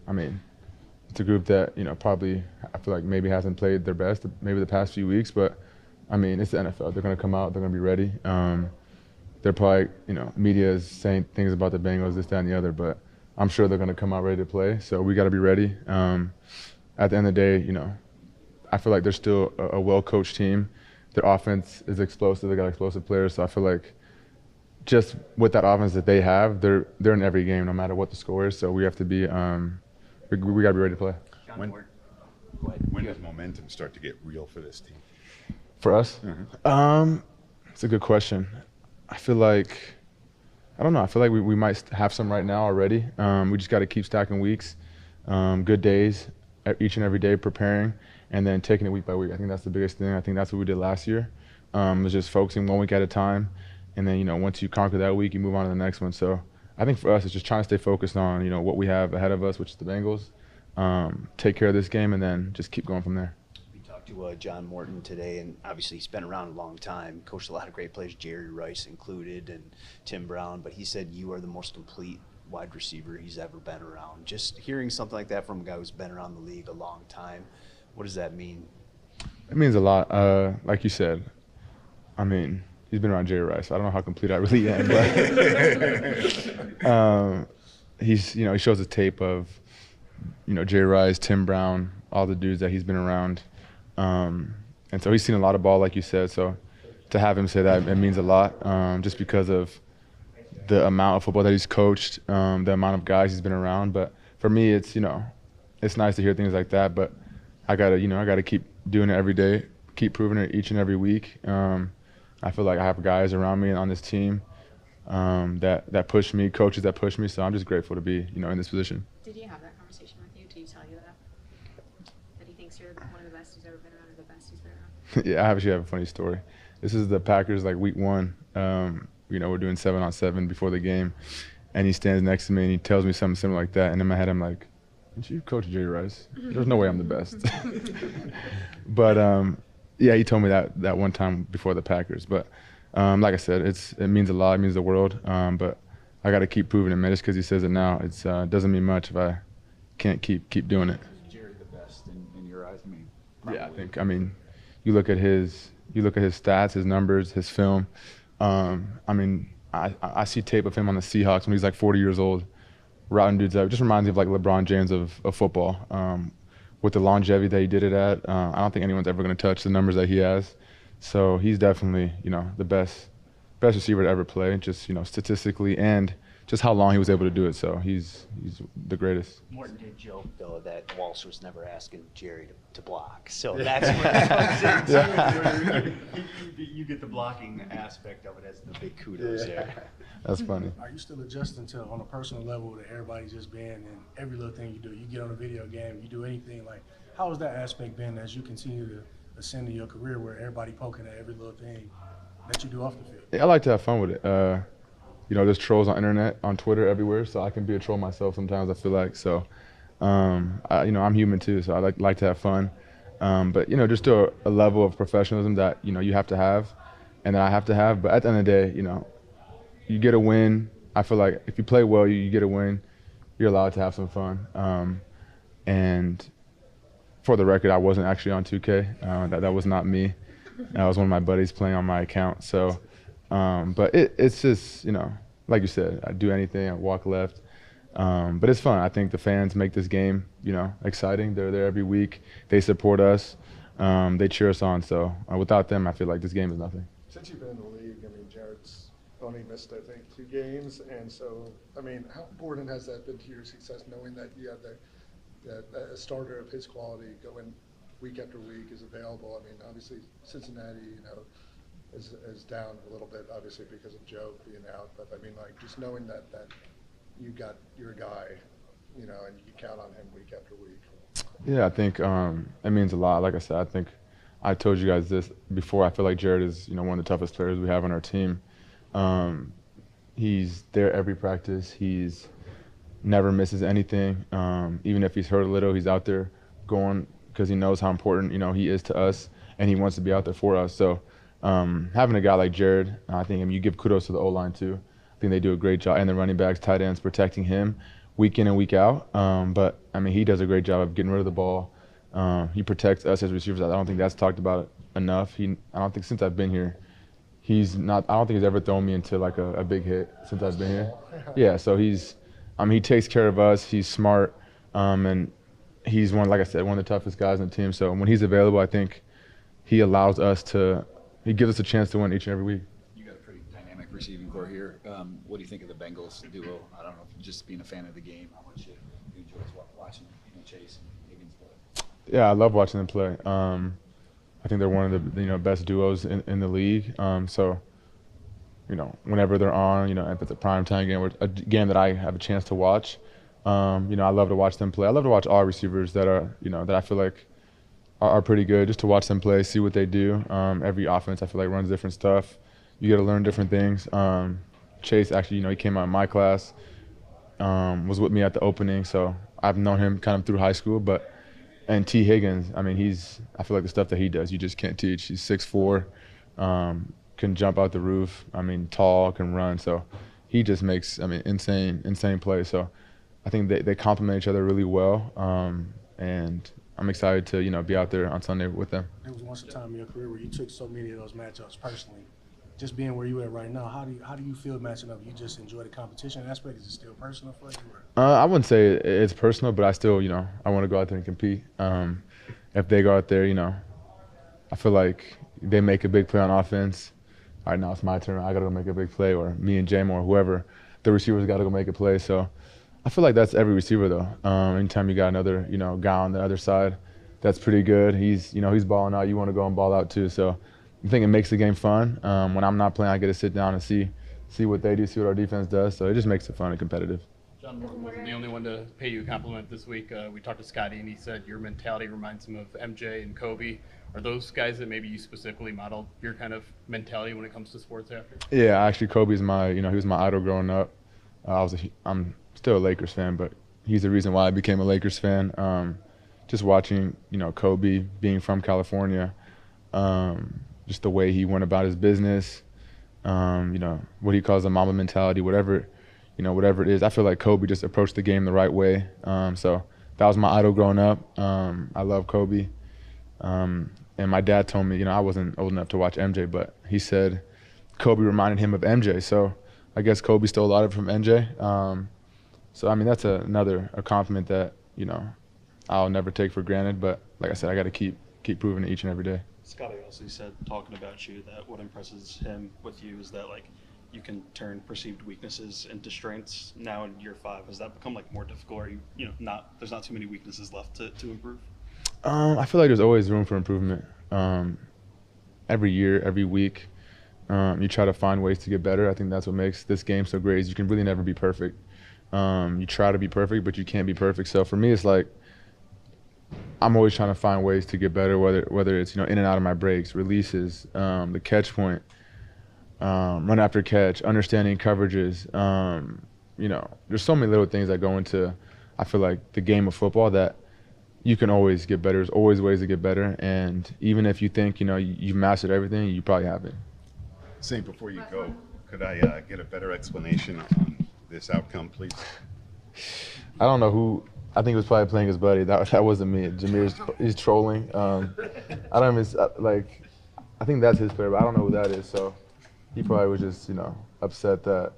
I mean, it's a group that, probably I feel like maybe hasn't played their best maybe the past few weeks, but I mean, it's the NFL. They're going to come out. They're going to be ready. They're probably, media is saying things about the Bengals, this, that, and the other, but I'm sure they're going to come out ready to play. So we got to be ready. At the end of the day, I feel like they're still a well-coached team. Their offense is explosive. They got explosive players. So I feel like just with that offense that they have, they're in every game, no matter what the score is. So we have to be, we got to be ready to play. When does momentum start to get real for this team? For us? It's a good question. I feel like, I don't know. I feel like we might have some right now already. We just got to keep stacking weeks, good days, each and every day preparing, and then taking it week by week. I think that's the biggest thing. I think that's what we did last year. Was just focusing 1 week at a time, and then once you conquer that week, you move on to the next one. So I think for us, it's just trying to stay focused on what we have ahead of us, which is the Bengals. Take care of this game, and then just keep going from there. We talked to John Morton today, and obviously he's been around a long time, coached a lot of great players, Jerry Rice included, and Tim Brown. But he said you are the most complete wide receiver he's ever been around. Just hearing something like that from a guy who's been around the league a long time, what does that mean? It means a lot. Like you said, I mean, he's been around Jerry Rice. So I don't know how complete I really am, but he shows a tape of Jerry Rice, Tim Brown, all the dudes that he's been around, and so he's seen a lot of ball, like you said. So to have him say that, it means a lot, just because of the amount of football that he's coached, the amount of guys he's been around. But for me, it's it's nice to hear things like that. But I gotta keep doing it every day, keep proving it each and every week. I feel like I have guys around me on this team that push me, coaches that push me. So I'm just grateful to be in this position. Did you have that conversation with you? Did he tell you that he thinks you're one of the best he's ever been around, or the best he's been around? Yeah, I actually have a funny story. This is the Packers week 1. We're doing 7-on-7 before the game, and he stands next to me and he tells me something similar like that. And in my head, I'm like, "Didn't you coach Jerry Rice? There's no way I'm the best." But yeah, he told me that one time before the Packers. But like I said, it means a lot. It means the world. But I got to keep proving it, man. Just because he says it now, it doesn't mean much if I can't keep doing it. Is Jerry the best in your eyes? Yeah, I mean, you look at his stats, his numbers, his film. I see tape of him on the Seahawks when he's 40 years old, routing dudes up. It just reminds me of LeBron James of football. With the longevity that he did it at, I don't think anyone's ever going to touch the numbers that he has. So he's definitely, the best receiver to ever play, just, statistically, and just how long he was able to do it. So he's the greatest. Morton did joke, though, that Walsh was never asking Jerry to block. So that's where it comes in. You get the blocking aspect of it as the big kudos there. That's funny. Are you still adjusting to, on a personal level, that everybody's just being in every little thing you do? You get on a video game, you do anything. How has that aspect been as you continue to ascend in your career, where everybody poking at every little thing that you do off the field? Yeah, I like to have fun with it. There's trolls on internet, on Twitter, everywhere, so I can be a troll myself sometimes, I feel like. So, I'm human too, so I like to have fun. But, just a level of professionalism that, you have to have and that I have to have. But at the end of the day, you get a win. I feel like if you play well, you get a win. You're allowed to have some fun. And for the record, I wasn't actually on 2K. That was not me. That was one of my buddies playing on my account. So, but it's just, like you said, I do anything, I walk left. But it's fun. I think the fans make this game, exciting. They're there every week. They support us. They cheer us on. So without them, I feel like this game is nothing. Since you've been in the league, Jared's only missed, I think, 2 games. And so, how important has that been to your success, knowing that you have that a starter of his quality going week after week is available? Obviously, Cincinnati, is down a little bit, obviously, because of Joe being out. But, just knowing that you got your guy, and you can count on him week after week. Yeah, I think it means a lot. Like I said, I think I told you guys this before. I feel like Jared is, one of the toughest players we have on our team. He's there every practice. He's never misses anything. Even if he's hurt a little, he's out there going because he knows how important, he is to us, and he wants to be out there for us. So having a guy like Jared, I think you give kudos to the O-line too. I think they do a great job, and the running backs, tight ends, protecting him week in and week out. But I mean, he does a great job of getting rid of the ball. He protects us as receivers. I don't think that's talked about enough. I don't think since I've been here, I don't think he's ever thrown me into like a big hit since I've been here. Yeah, so he takes care of us. He's smart, and he's like I said, one of the toughest guys on the team. So when he's available, I think he gives us a chance to win each and every week. You got a pretty dynamic receiving core here. What do you think of the Bengals duo? I don't know, just being a fan of the game, how much you enjoy watching Chase and Higgins play? Yeah, I love watching them play. I think they're one of the best duos in the league. So whenever they're on, if it's a primetime game or a game that I have a chance to watch, I love to watch them play. I love to watch all receivers that are that I feel like are pretty good, just to watch them play, see what they do. Every offense I feel like runs different stuff. You got to learn different things. Chase actually, he came out of my class, was with me at the opening, so I've known him kind of through high school, and T. Higgins, I mean, I feel like the stuff that he does, you just can't teach. He's 6'4", can jump out the roof. I mean, tall, can run. So he just makes, insane plays. So I think they complement each other really well. And I'm excited to, be out there on Sunday with them. There was once a time in your career where you took so many of those matchups personally. Just being where you at right now, how do you feel matching up? You just enjoy the competition aspect? Is it still personal for you? I wouldn't say it's personal, but I still, I want to go out there and compete. If they go out there, I feel like they make a big play on offense. All right, now it's my turn. I got to go make a big play, or me and Jamo or whoever, the receivers got to go make a play. So I feel like that's every receiver, though. Anytime you got another, guy on the other side, that's pretty good. He's balling out. You want to go and ball out too. So I think it makes the game fun. When I'm not playing, I get to sit down and see what they do, see what our defense does. So it just makes it fun and competitive. John Morton wasn't the only one to pay you a compliment this week. We talked to Scotty, and he said your mentality reminds him of MJ and Kobe. Are those guys that maybe you specifically modeled your kind of mentality when it comes to sports after? Yeah, actually, Kobe's he was my idol growing up. I'm still a Lakers fan, but he's the reason why I became a Lakers fan. Just watching, Kobe being from California, just the way he went about his business, what he calls the Mamba mentality, whatever it is. I feel like Kobe just approached the game the right way. So that was my idol growing up. I love Kobe. And my dad told me, I wasn't old enough to watch MJ, but he said Kobe reminded him of MJ. So I guess Kobe stole a lot of it from MJ. So, that's another compliment that, I'll never take for granted. But like I said, I got to keep proving it each and every day. Scotty also said, talking about you, that what impresses him with you is that, you can turn perceived weaknesses into strengths. Now in year 5, has that become, more difficult? Or there's not too many weaknesses left to improve? I feel like there's always room for improvement. Every year, every week, you try to find ways to get better. I think that's what makes this game so great, is you can really never be perfect. You try to be perfect, but you can't be perfect. So for me, it's like I'm always trying to find ways to get better, whether it's in and out of my breaks, releases, the catch point, run after catch, understanding coverages. There's so many little things that go into, I feel like, the game of football that you can always get better. There's always ways to get better, and even if you think you've mastered everything, you probably haven't. Saint, before you go, could I get a better explanation on this outcome, please? I don't know who. I think he was probably playing his buddy. That wasn't me. He's trolling. I don't even I think that's his player, but I don't know who that is. So he probably was just upset that